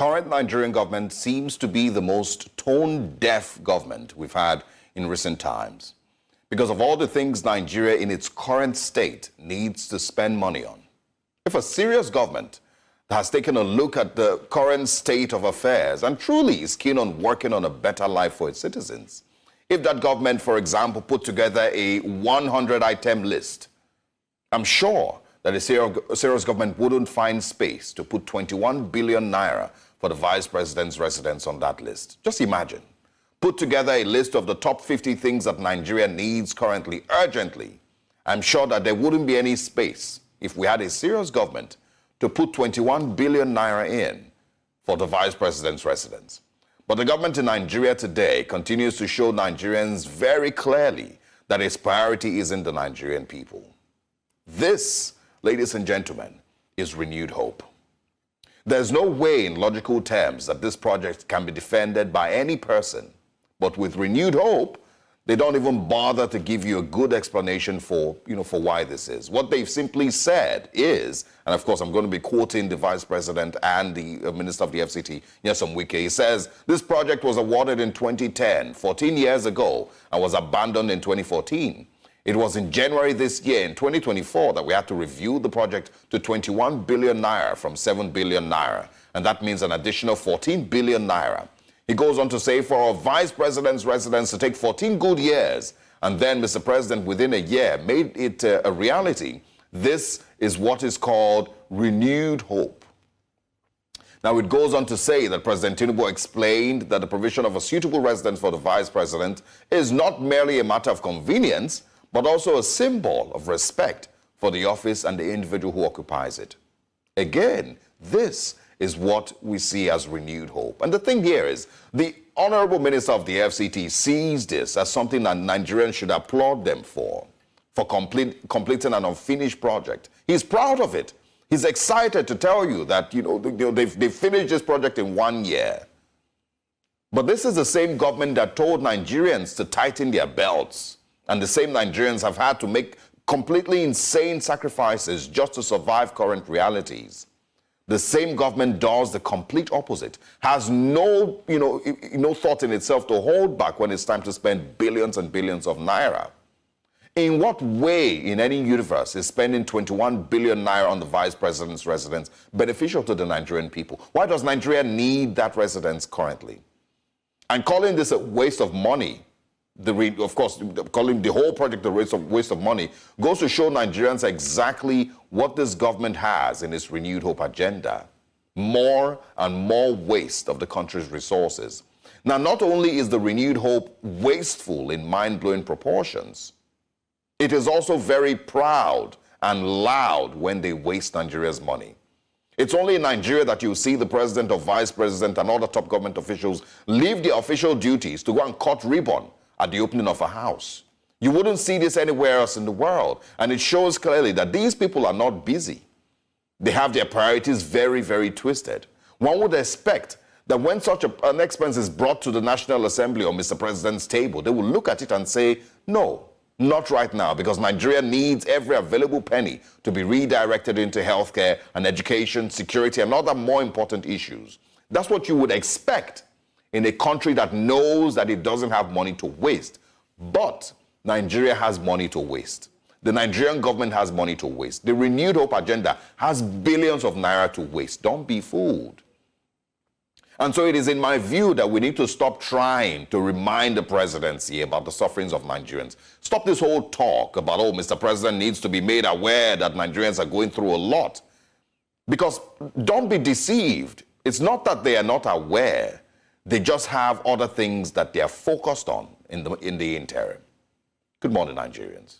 current Nigerian government seems to be the most tone-deaf government we've had in recent times because of all the things Nigeria in its current state needs to spend money on. If a serious government has taken a look at the current state of affairs and truly is keen on working on a better life for its citizens, if that government, for example, put together a 100-item list, I'm sure that a serious government wouldn't find space to put 21 billion naira for the vice president's residence on that list. Just imagine. Put together a list of the top 50 things that Nigeria needs currently, urgently. I'm sure that there wouldn't be any space if we had a serious government to put 21 billion naira in for the vice president's residence. But the government in Nigeria today continues to show Nigerians very clearly that its priority isn't the Nigerian people. This, ladies and gentlemen, is renewed hope. There's no way in logical terms that this project can be defended by any person, but with renewed hope, they don't even bother to give you a good explanation for why this is. What they've simply said is, and of course I'm going to be quoting the Vice President and the Minister of the FCT, Nyesom Wike. He says, this project was awarded in 2010, 14 years ago, and was abandoned in 2014. It was in January this year, in 2024, that we had to review the project to 21 billion naira from 7 billion naira, and that means an additional 14 billion naira. He goes on to say, for our vice president's residence to take 14 good years, and then Mr. President within a year made it a reality, this is what is called renewed hope. Now, it goes on to say that President Tinubu explained that the provision of a suitable residence for the vice president is not merely a matter of convenience, but also a symbol of respect for the office and the individual who occupies it. Again, this is what we see as renewed hope. And the thing here is, the Honorable Minister of the FCT sees this as something that Nigerians should applaud them for completing an unfinished project. He's proud of it. He's excited to tell you that they've finished this project in 1 year. But this is the same government that told Nigerians to tighten their belts. And the same Nigerians have had to make completely insane sacrifices just to survive current realities. The same government does the complete opposite, has no thought in itself to hold back when it's time to spend billions and billions of naira. In what way in any universe is spending 21 billion naira on the vice president's residence beneficial to the Nigerian people? Why does Nigeria need that residence currently? And calling this a waste of money, of course, calling the whole project a waste of money, goes to show Nigerians exactly what this government has in its renewed hope agenda. More and more waste of the country's resources. Now, not only is the renewed hope wasteful in mind-blowing proportions, it is also very proud and loud when they waste Nigeria's money. It's only in Nigeria that you see the president or vice president and other top government officials leave their official duties to go and cut ribbon at the opening of a house. You wouldn't see this anywhere else in the world. And it shows clearly that these people are not busy. They have their priorities very, very twisted. One would expect that when such an expense is brought to the National Assembly or Mr. President's table, they will look at it and say, no, not right now, because Nigeria needs every available penny to be redirected into healthcare and education, security, and other more important issues. That's what you would expect in a country that knows that it doesn't have money to waste. But Nigeria has money to waste. The Nigerian government has money to waste. The renewed hope agenda has billions of naira to waste. Don't be fooled. And so it is in my view that we need to stop trying to remind the presidency about the sufferings of Nigerians. Stop this whole talk about, oh, Mr. President needs to be made aware that Nigerians are going through a lot. Because don't be deceived. It's not that they are not aware. They just have other things that they are focused on in the interim. Good morning, Nigerians.